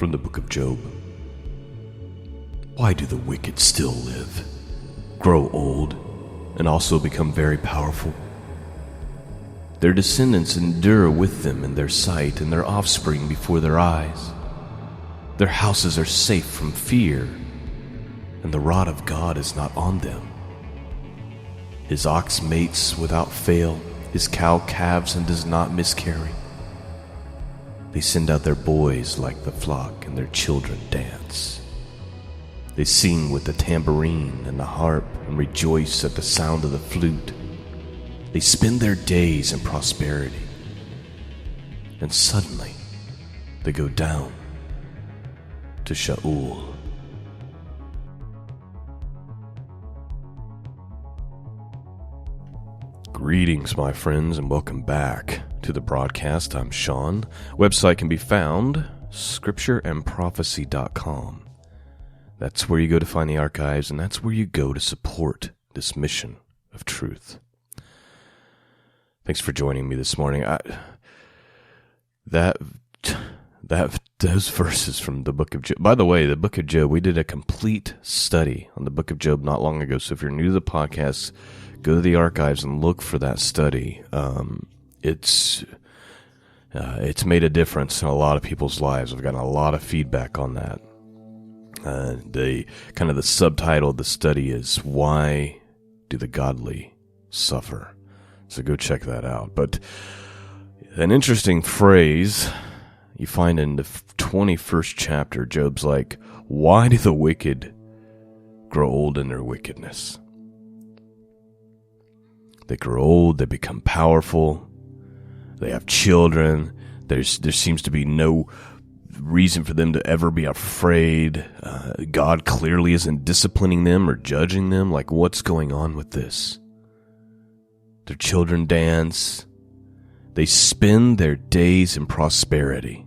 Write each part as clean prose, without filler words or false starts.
From the book of Job. Why do the wicked still live, grow old, and also become very powerful? Their descendants endure with them in their sight, and their offspring before their eyes. Their houses are safe from fear, and the rod of God is not on them. His ox mates without fail, his cow calves and does not miscarry. They send out their boys like the flock, and their children dance. They sing with the tambourine and the harp, and rejoice at the sound of the flute. They spend their days in prosperity, and suddenly they go down to Sheol. Greetings, my friends, and welcome back to the broadcast. I'm Shawn. Website can be found scriptureandprophecy.com. That's where you go to find the archives, and that's where you go to support this mission of truth. Thanks for joining me this morning. Those verses from the book of Job. By the way, the book of Job, we did a complete study on the book of Job not long ago. So if you're new to the podcast, go to the archives and look for that study. It's made a difference in a lot of people's lives. I've gotten a lot of feedback on that. The subtitle of the study is "Why Do the Godly Suffer?" So go check that out. But an interesting phrase you find in the 21st chapter, Job's like, "Why do the wicked grow old in their wickedness?" They grow old, they become powerful, they have children, there seems to be no reason for them to ever be afraid. God clearly isn't disciplining them or judging them. Like, what's going on with this? Their children dance. They spend their days in prosperity.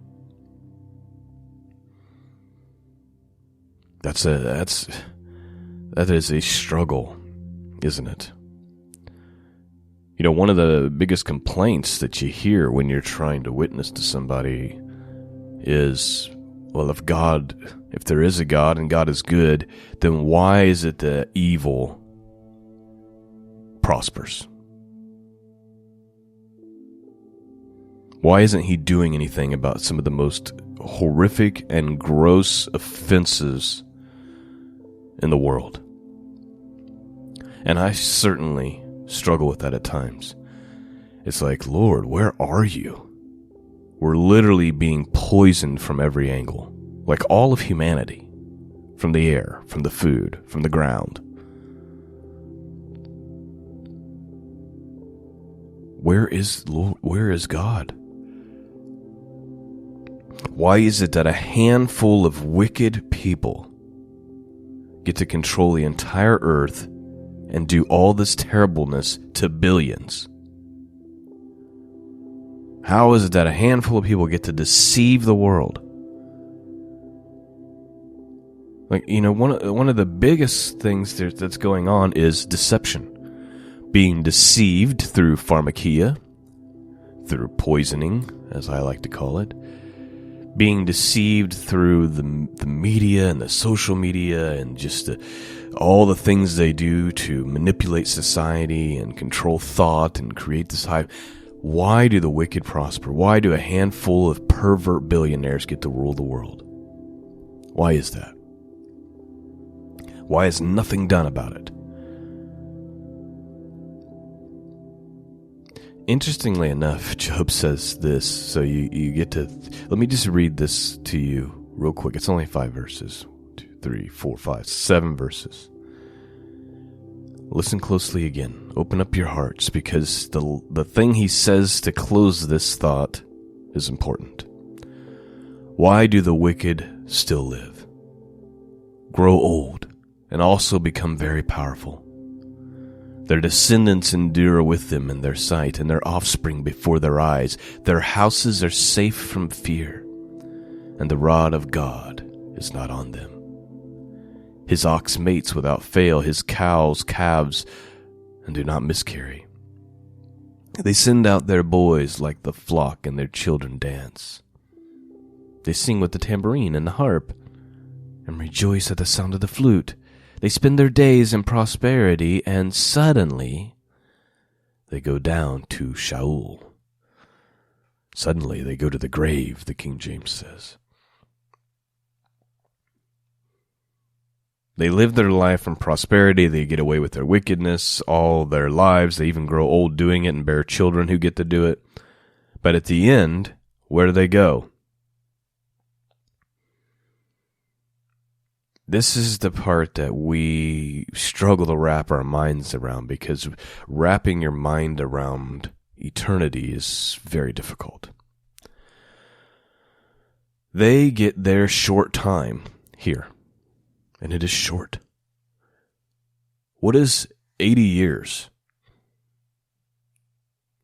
That is a struggle, isn't it? You know, one of the biggest complaints that you hear when you're trying to witness to somebody is, well, if there is a God and God is good, then why is it that evil prospers? Why isn't he doing anything about some of the most horrific and gross offenses in the world? And I certainly struggle with that at times. It's like, Lord, where are you? We're literally being poisoned from every angle, like all of humanity, from the air, from the food, from the ground. Where is Lord? Where is God? Why is it that a handful of wicked people get to control the entire earth and do all this terribleness to billions? How is it that a handful of people get to deceive the world? Like, you know, one of the biggest things that's going on is deception. Being deceived through pharmakia, through poisoning, as I like to call it. Being deceived through the media and the social media and just all the things they do to manipulate society and control thought and create this hype. Why do the wicked prosper? Why do a handful of pervert billionaires get to rule the world? Why is that? Why is nothing done about it? Interestingly enough, Job says this, so you get to... Let me just read this to you real quick. It's only 5 verses. 2, 3, 4, 5, 7 verses. Listen closely again. Open up your hearts, because the thing he says to close this thought is important. Why do the wicked still live, grow old, and also become very powerful? Their descendants endure with them in their sight, and their offspring before their eyes. Their houses are safe from fear, and the rod of God is not on them. His ox mates without fail, his cows calves, and do not miscarry. They send out their boys like the flock, and their children dance. They sing with the tambourine and the harp, and rejoice at the sound of the flute. They spend their days in prosperity, and suddenly they go down to Sheol. Suddenly they go to the grave, the King James says. They live their life in prosperity. They get away with their wickedness all their lives. They even grow old doing it and bear children who get to do it. But at the end, where do they go? This is the part that we struggle to wrap our minds around, because wrapping your mind around eternity is very difficult. They get their short time here, and it is short. What is 80 years?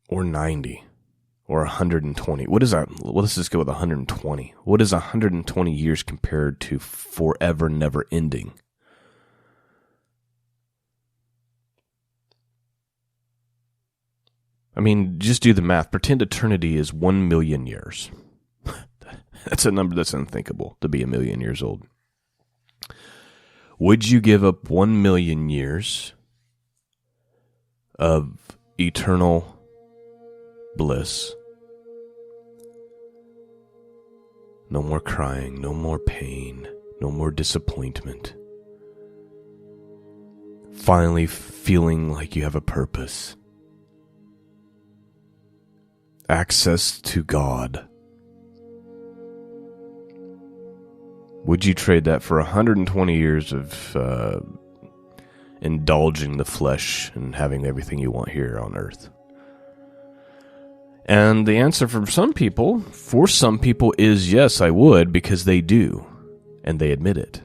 Or 90? Or 120? What is that? Let's just go with 120. What is 120 years compared to forever never ending? I mean, just do the math. Pretend eternity is 1 million years. That's a number that's unthinkable, to be 1 million years old. Would you give up 1 million years of eternal bliss? No more crying, no more pain, no more disappointment. Finally feeling like you have a purpose. Access to God. Would you trade that for 120 years of indulging the flesh and having everything you want here on earth? And the answer for some people is yes, I would, because they do, and they admit it.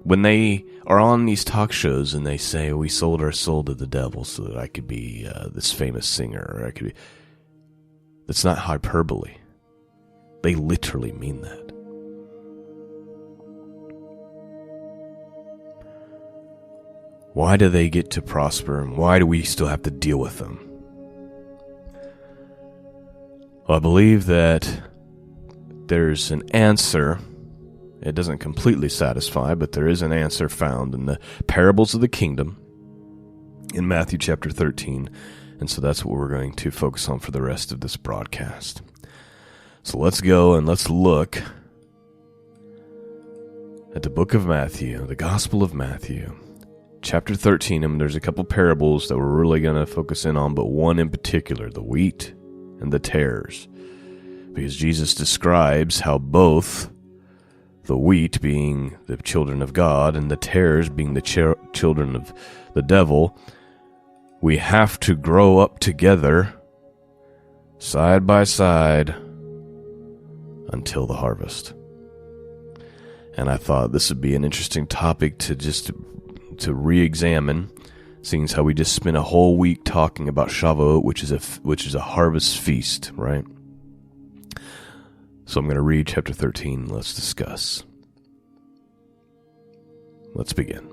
When they are on these talk shows and they say, we sold our soul to the devil so that I could be this famous singer, or I could be... That's not hyperbole. They literally mean that. Why do they get to prosper, and why do we still have to deal with them? Well, I believe that there's an answer. It doesn't completely satisfy, but there is an answer found in the parables of the kingdom in Matthew chapter 13. And so that's what we're going to focus on for the rest of this broadcast. So let's go and let's look at the book of Matthew, the Gospel of Matthew, chapter 13. And there's a couple parables that we're really going to focus in on, but one in particular, the wheat and the tares, because Jesus describes how both the wheat being the children of God and the tares being the children of the devil, we have to grow up together side by side until the harvest. And I thought this would be an interesting topic to re-examine, seeing as how we just spent a whole week talking about Shavuot, which is a harvest feast, right? So I'm going to read chapter 13. Let's discuss. Let's begin.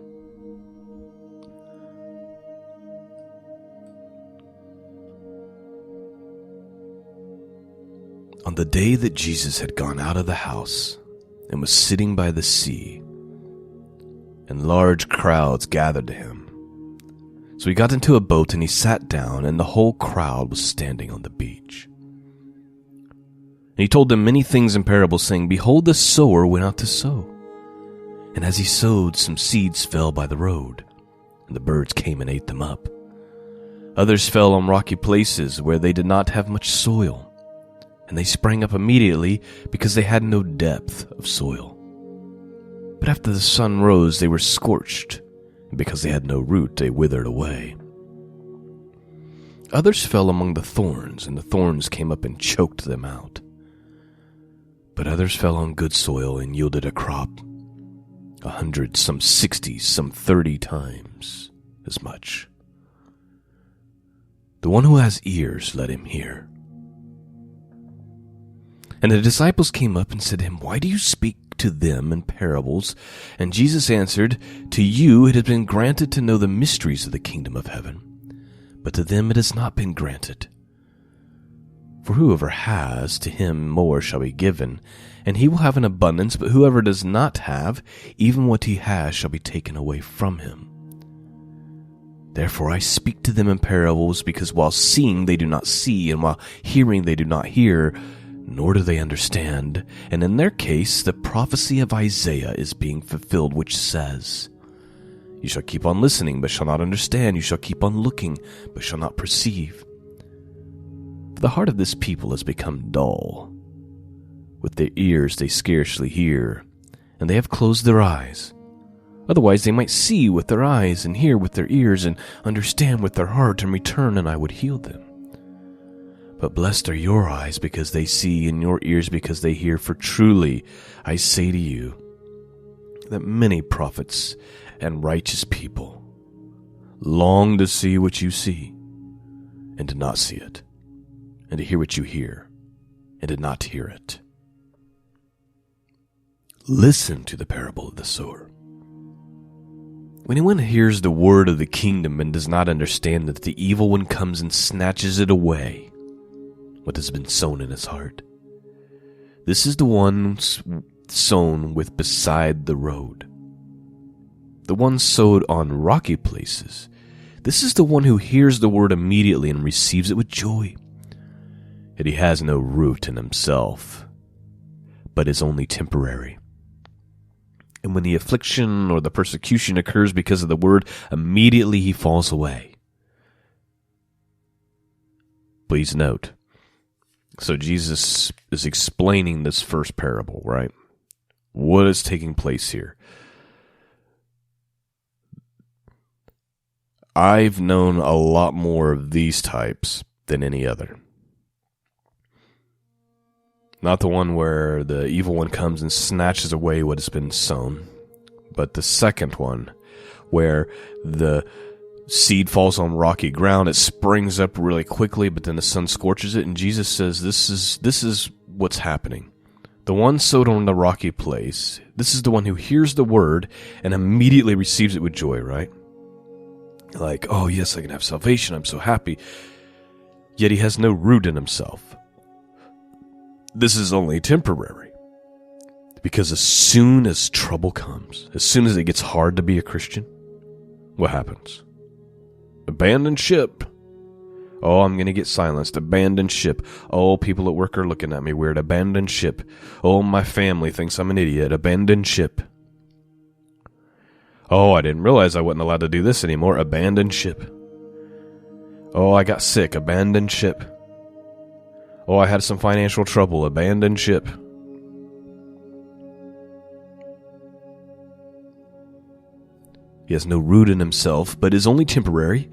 On the day that Jesus had gone out of the house and was sitting by the sea, and large crowds gathered to him, so he got into a boat and he sat down, and the whole crowd was standing on the beach. And he told them many things in parables, saying, Behold, the sower went out to sow. And as he sowed, some seeds fell by the road, and the birds came and ate them up. Others fell on rocky places where they did not have much soil, and they sprang up immediately because they had no depth of soil. But after the sun rose, they were scorched, and because they had no root, they withered away. Others fell among the thorns, and the thorns came up and choked them out. But others fell on good soil and yielded a crop, 100, some 60, some 30 times as much. The one who has ears, let him hear. And the disciples came up and said to him, Why do you speak to them in parables? And Jesus answered, To you it has been granted to know the mysteries of the kingdom of heaven, but to them it has not been granted. For whoever has, to him more shall be given, and he will have an abundance, but whoever does not have, even what he has shall be taken away from him. Therefore I speak to them in parables, because while seeing they do not see, and while hearing they do not hear, nor do they understand. And in their case, the prophecy of Isaiah is being fulfilled, which says, You shall keep on listening, but shall not understand. You shall keep on looking, but shall not perceive. For the heart of this people has become dull. With their ears they scarcely hear, and they have closed their eyes. Otherwise they might see with their eyes, and hear with their ears, and understand with their heart, and return, and I would heal them. But blessed are your eyes because they see, and your ears because they hear. For truly I say to you that many prophets and righteous people long to see what you see, and did not see it, and to hear what you hear, and did not hear it. Listen to the parable of the sower. When anyone hears the word of the kingdom and does not understand that, the evil one comes and snatches it away, what has been sown in his heart. This is the one sown with beside the road. The one sowed on rocky places. This is the one who hears the word immediately and receives it with joy. Yet he has no root in himself, but is only temporary. And when the affliction or the persecution occurs because of the word, immediately he falls away. Please note, so Jesus is explaining this first parable, right? What is taking place here? I've known a lot more of these types than any other. Not the one where the evil one comes and snatches away what has been sown, but the second one where the seed falls on rocky ground, it springs up really quickly, but then the sun scorches it, and Jesus says this is what's happening. The one sowed on the rocky place, this is the one who hears the word and immediately receives it with joy, right? Like, oh yes, I can have salvation, I'm so happy. Yet he has no root in himself. This is only temporary. Because as soon as trouble comes, as soon as it gets hard to be a Christian, what happens? Abandon ship. Oh, I'm going to get silenced. Abandon ship. Oh, people at work are looking at me weird. Abandon ship. Oh, my family thinks I'm an idiot. Abandon ship. Oh, I didn't realize I wasn't allowed to do this anymore. Abandon ship. Oh, I got sick. Abandon ship. Oh, I had some financial trouble. Abandon ship. He has no root in himself, but is only temporary.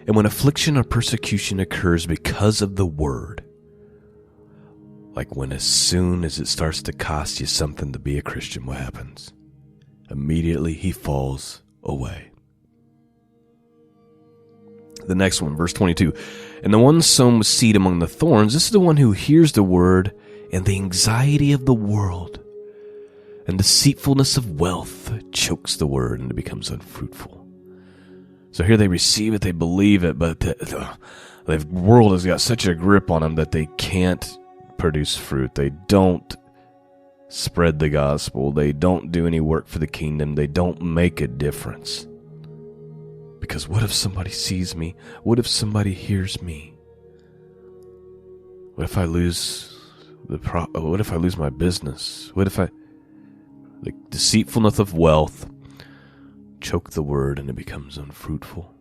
And when affliction or persecution occurs because of the word, like when as soon as it starts to cost you something to be a Christian, what happens? Immediately he falls away. The next one, verse 22. And the one sown with seed among the thorns, this is the one who hears the word, and the anxiety of the world and deceitfulness of wealth chokes the word, and it becomes unfruitful. So here they receive it, they believe it, but the world has got such a grip on them that they can't produce fruit. They don't spread the gospel. They don't do any work for the kingdom. They don't make a difference. Because what if somebody sees me? What if somebody hears me? What if I lose what if I lose my business? What if the deceitfulness of wealth choke the word and it becomes unfruitful?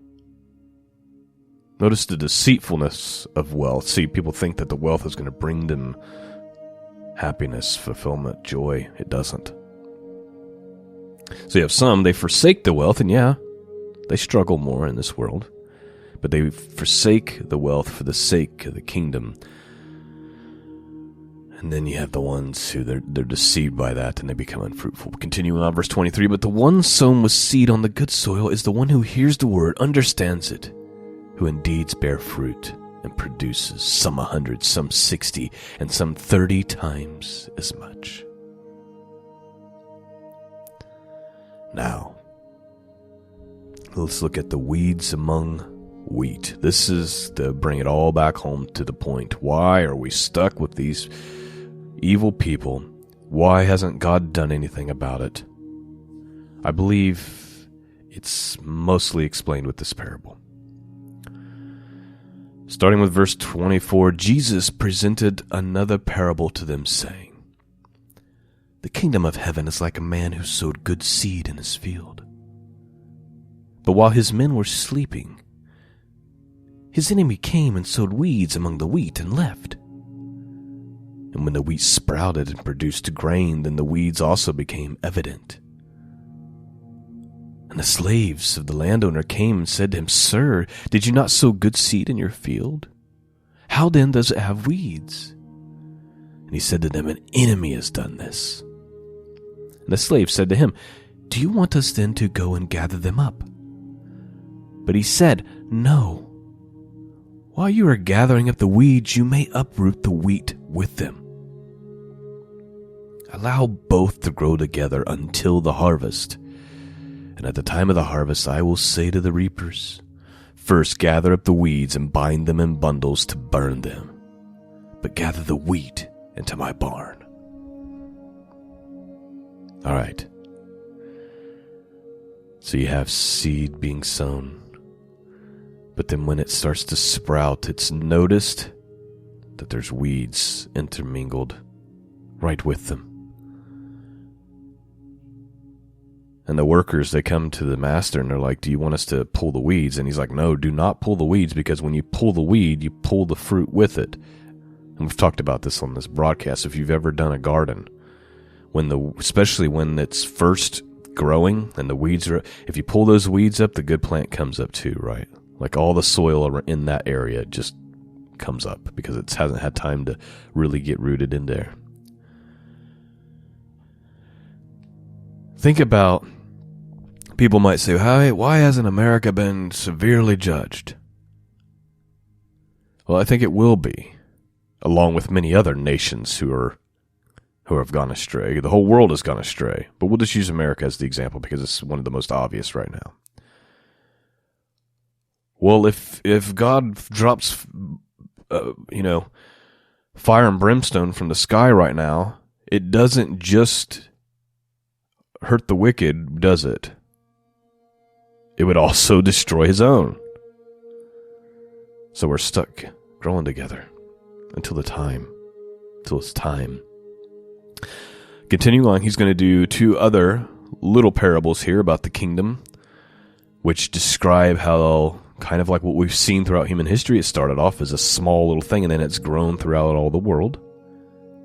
Notice the deceitfulness of wealth. See, people think that the wealth is going to bring them happiness, fulfillment, joy. It doesn't. So you have some, they forsake the wealth, and yeah, they struggle more in this world, but they forsake the wealth for the sake of the kingdom. And then you have the ones who they're deceived by that and they become unfruitful. Continuing on, verse 23, but the one sown with seed on the good soil is the one who hears the word, understands it, who indeed bear fruit and produces some 100, some 60, and some 30 times as much. Now, let's look at the weeds among wheat. This is to bring it all back home to the point. Why are we stuck with these evil people? Why hasn't God done anything about it? I believe it's mostly explained with this parable. Starting with verse 24, Jesus presented another parable to them, saying, "The kingdom of heaven is like a man who sowed good seed in his field. But while his men were sleeping, his enemy came and sowed weeds among the wheat and left. And when the wheat sprouted and produced grain, then the weeds also became evident. And the slaves of the landowner came and said to him, 'Sir, did you not sow good seed in your field? How then does it have weeds?' And he said to them, 'An enemy has done this.' And the slave said to him, 'Do you want us then to go and gather them up?' But he said, 'No. While you are gathering up the weeds, you may uproot the wheat with them. Allow both to grow together until the harvest. And at the time of the harvest, I will say to the reapers, first gather up the weeds and bind them in bundles to burn them, but gather the wheat into my barn.'" All right. So you have seed being sown. But then when it starts to sprout, it's noticed that there's weeds intermingled right with them. And the workers, they come to the master and they're like, "Do you want us to pull the weeds?" And he's like, "No, do not pull the weeds, because when you pull the weed, you pull the fruit with it." And we've talked about this on this broadcast. If you've ever done a garden, especially when it's first growing and the weeds are, if you pull those weeds up, the good plant comes up too, right? Like all the soil in that area just comes up because it hasn't had time to really get rooted in there. Think about, people might say, "Hey, why hasn't America been severely judged?" Well, I think it will be, along with many other nations who have gone astray. The whole world has gone astray, but we'll just use America as the example because it's one of the most obvious right now. Well, if God drops, fire and brimstone from the sky right now, it doesn't just hurt the wicked, does it? It would also destroy his own. So we're stuck growing together until it's time. Continuing on, he's going to do two other little parables here about the kingdom, which describe how, kind of like what we've seen throughout human history, it started off as a small little thing and then it's grown throughout all the world,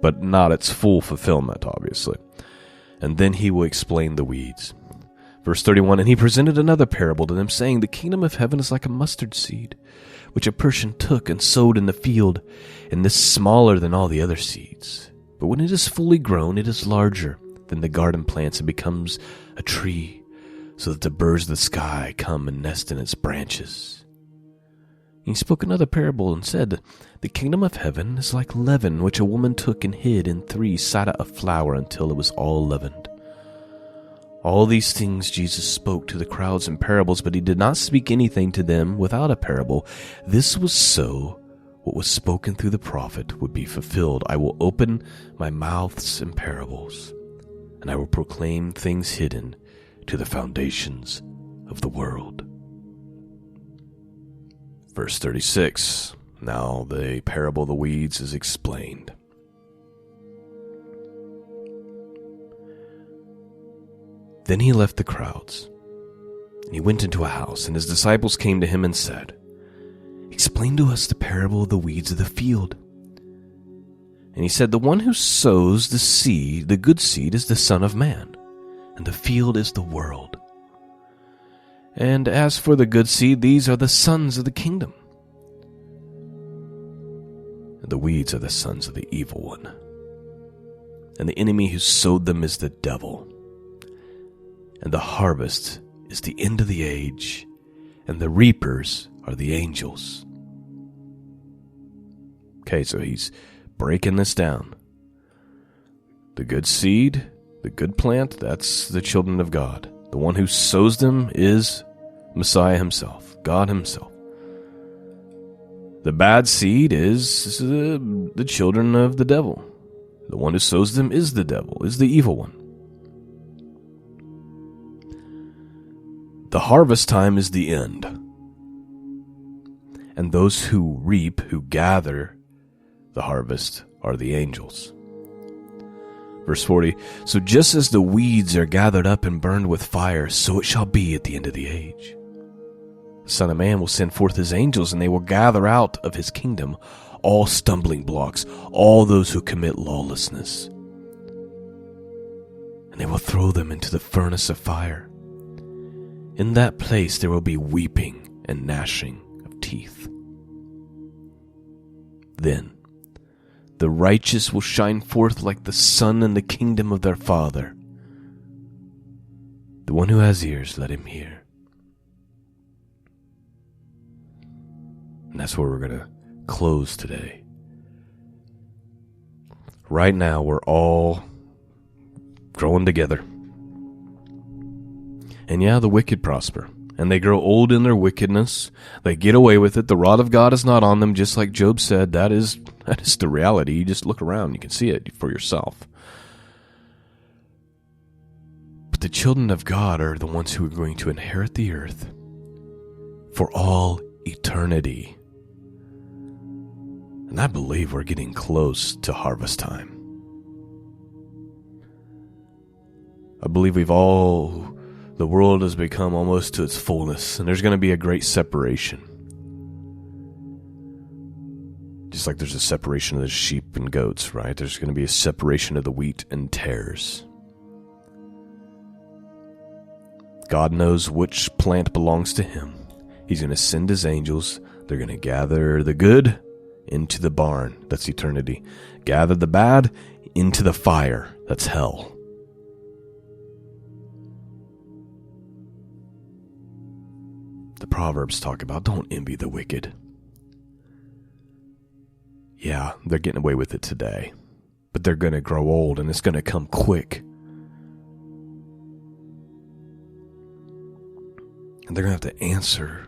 but not its full fulfillment, obviously. And then he will explain the weeds. Verse 31, "And he presented another parable to them, saying, The kingdom of heaven is like a mustard seed, which a person took and sowed in the field, and this is smaller than all the other seeds. But when it is fully grown, it is larger than the garden plants and becomes a tree, so that the birds of the sky come and nest in its branches. He spoke another parable and said, The kingdom of heaven is like leaven, which a woman took and hid in 3 seah of flour until it was all leavened. All these things Jesus spoke to the crowds in parables, but he did not speak anything to them without a parable. This was so what was spoken through the prophet would be fulfilled. I will open my mouths in parables, and I will proclaim things hidden to the foundations of the world." Verse 36. Now the parable of the weeds is explained. Then he left the crowds, and he went into a house, and his disciples came to him and said, "Explain to us the parable of the weeds of the field." And he said, "The one who sows the seed, the good seed, is the Son of Man, and the field is the world. And as for the good seed, these are the sons of the kingdom. And the weeds are the sons of the evil one. And the enemy who sowed them is the devil. And the harvest is the end of the age, and the reapers are the angels." Okay, so he's breaking this down. The good seed, the good plant, that's the children of God. The one who sows them is Messiah himself, God himself. The bad seed is the children of the devil. The one who sows them is the devil, is the evil one. The harvest time is the end. And those who reap, who gather the harvest, are the angels. Verse 40, so just as the weeds are gathered up and burned with fire, so it shall be at the end of the age. The Son of Man will send forth his angels, and they will gather out of his kingdom all stumbling blocks, all those who commit lawlessness. And they will throw them into the furnace of fire. In that place there will be weeping and gnashing of teeth. Then the righteous will shine forth like the sun in the kingdom of their Father. The one who has ears, let him hear. And that's where we're going to close today. Right now, we're all growing together. And yeah, the wicked prosper, and they grow old in their wickedness. They get away with it. The rod of God is not on them, just like Job said. That is the reality. You just look around, you can see it for yourself. But the children of God are the ones who are going to inherit the earth for all eternity. And I believe we're getting close to harvest time. I believe the world has become almost to its fullness, and there's going to be a great separation. Just like there's a separation of the sheep and goats, right? There's going to be a separation of the wheat and tares. God knows which plant belongs to him. He's going to send his angels. They're going to gather the good into the barn. That's eternity. Gather the bad into the fire. That's hell. The Proverbs talk about don't envy the wicked. Yeah, they're getting away with it today, but they're going to grow old, and it's going to come quick. And they're going to have to answer.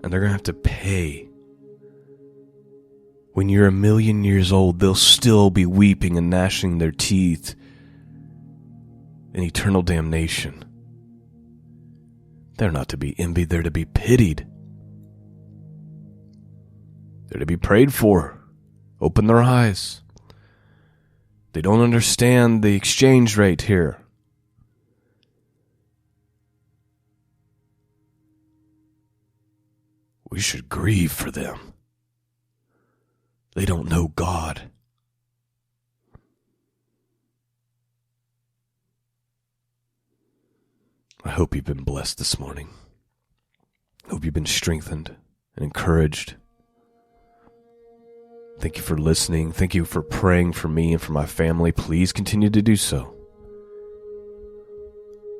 And they're going to have to pay. When you're 1,000,000 years old, they'll still be weeping and gnashing their teeth in eternal damnation. They're not to be envied, they're to be pitied. They're to be prayed for. Open their eyes. They don't understand the exchange rate here. We should grieve for them. They don't know God. I hope you've been blessed this morning. I hope you've been strengthened and encouraged. Thank you for listening. Thank you for praying for me and for my family. Please continue to do so.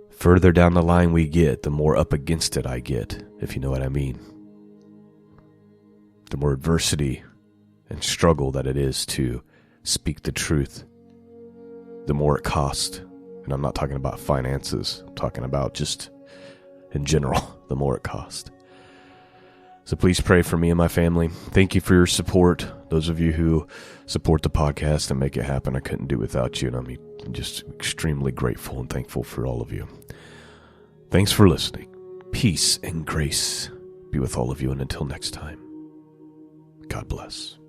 Further down the line we get, the more up against it I get, if you know what I mean. The more adversity and struggle that it is to speak the truth, the more it costs. And I'm not talking about finances. I'm talking about just in general, the more it costs. So please pray for me and my family. Thank you for your support. Those of you who support the podcast and make it happen, I couldn't do without you. And I'm just extremely grateful and thankful for all of you. Thanks for listening. Peace and grace be with all of you. And until next time, God bless.